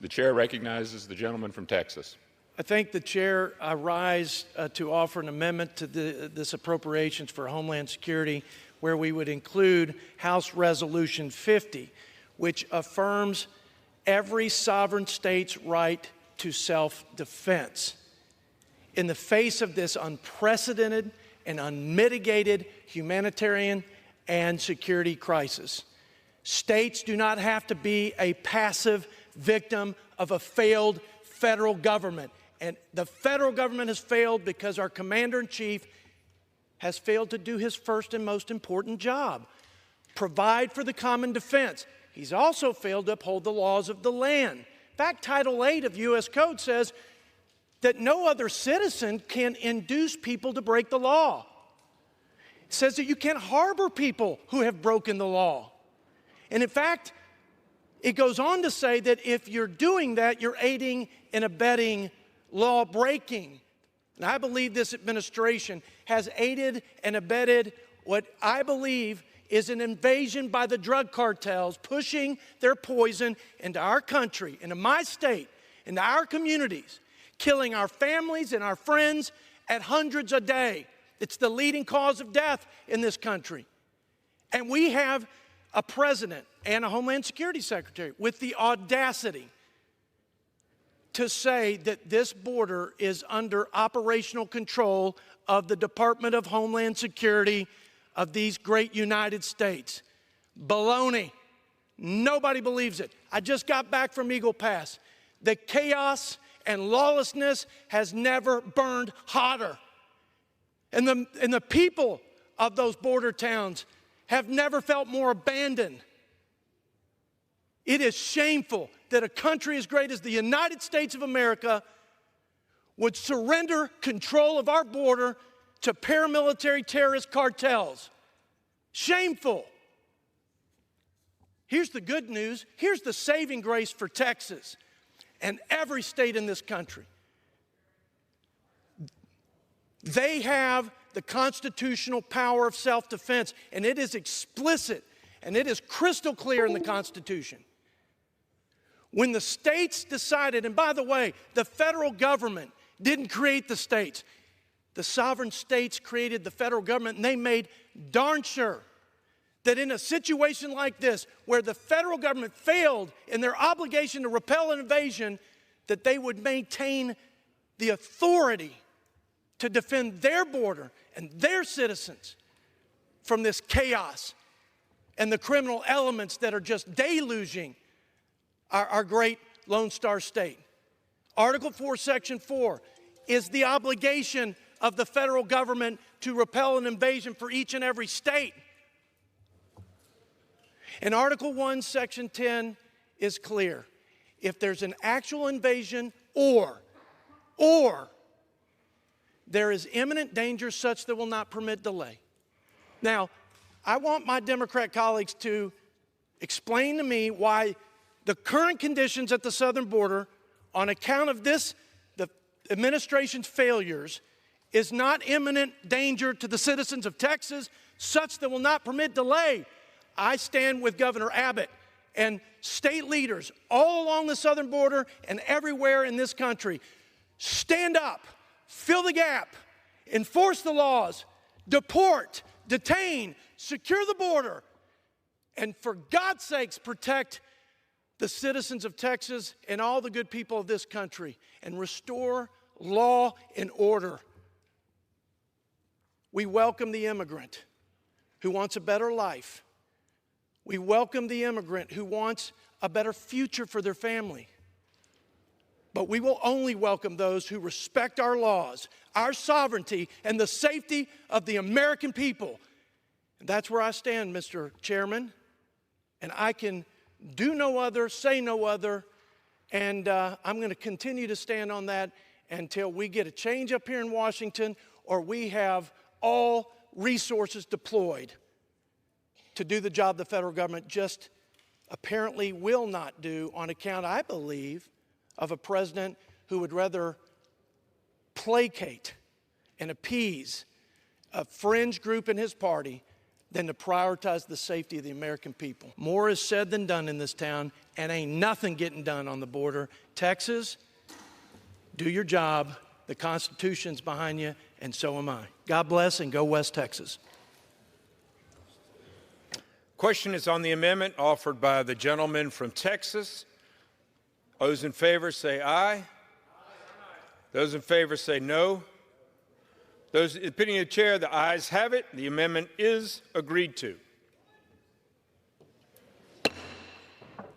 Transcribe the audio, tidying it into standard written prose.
The chair recognizes the gentleman from Texas. I thank the chair. I rise to offer an amendment to this appropriations for Homeland Security where we would include House Resolution 50, which affirms every sovereign state's right to self-defense. In the face of this unprecedented and unmitigated humanitarian and security crisis, states do not have to be a passive victim of a failed federal government. And the federal government has failed because our commander-in-chief has failed to do his first and most important job, provide for the common defense. He's also failed to uphold the laws of the land. In fact, Title 8 of U.S. Code says that no other citizen can induce people to break the law. It says that you can't harbor people who have broken the law. And in fact, it goes on to say that if you're doing that, you're aiding and abetting law breaking. And I believe this administration has aided and abetted what I believe is an invasion by the drug cartels, pushing their poison into our country, into my state, into our communities, killing our families and our friends at hundreds a day. It's the leading cause of death in this country. And we have a president and a Homeland Security Secretary with the audacity to say that this border is under operational control of the Department of Homeland Security of these great United States. Baloney. Nobody believes it. I just got back from Eagle Pass. The chaos and lawlessness has never burned hotter. And the people of those border towns have never felt more abandoned. It is shameful that a country as great as the United States of America would surrender control of our border to paramilitary terrorist cartels. Shameful. Here's the good news. Here's the saving grace for Texas and every state in this country. They have the constitutional power of self-defense, and it is explicit, and it is crystal clear in the Constitution. When the states decided, and by the way, the federal government didn't create the states. The sovereign states created the federal government, and they made darn sure that in a situation like this, where the federal government failed in their obligation to repel an invasion, that they would maintain the authority to defend their border and their citizens from this chaos and the criminal elements that are just deluging our great Lone Star State. Article 4, Section 4 is the obligation of the federal government to repel an invasion for each and every state. And Article 1, Section 10 is clear. If there's an actual invasion or there is imminent danger such that will not permit delay. Now, I want my Democrat colleagues to explain to me why the current conditions at the southern border, on account of this, the administration's failures, is not imminent danger to the citizens of Texas such that will not permit delay. I stand with Governor Abbott and state leaders all along the southern border and everywhere in this country. Stand up, fill the gap, enforce the laws, deport, detain, secure the border, and for God's sakes, protect the citizens of Texas and all the good people of this country and restore law and order. We welcome the immigrant who wants a better life. We welcome the immigrant who wants a better future for their family. But we will only welcome those who respect our laws, our sovereignty, and the safety of the American people. And that's where I stand, Mr. Chairman. And I can do no other, say no other, and I'm going to continue to stand on that until we get a change up here in Washington or we have all resources deployed to do the job the federal government just apparently will not do on account, I believe, of a president who would rather placate and appease a fringe group in his party than to prioritize the safety of the American people. More is said than done in this town, and ain't nothing getting done on the border. Texas, do your job. The Constitution's behind you, and so am I. God bless, and go West Texas. Question is on the amendment offered by the gentleman from Texas. Those in favor say aye. Aye. Those in favor say no. Those opinion of the chair, the ayes have it. The amendment is agreed to.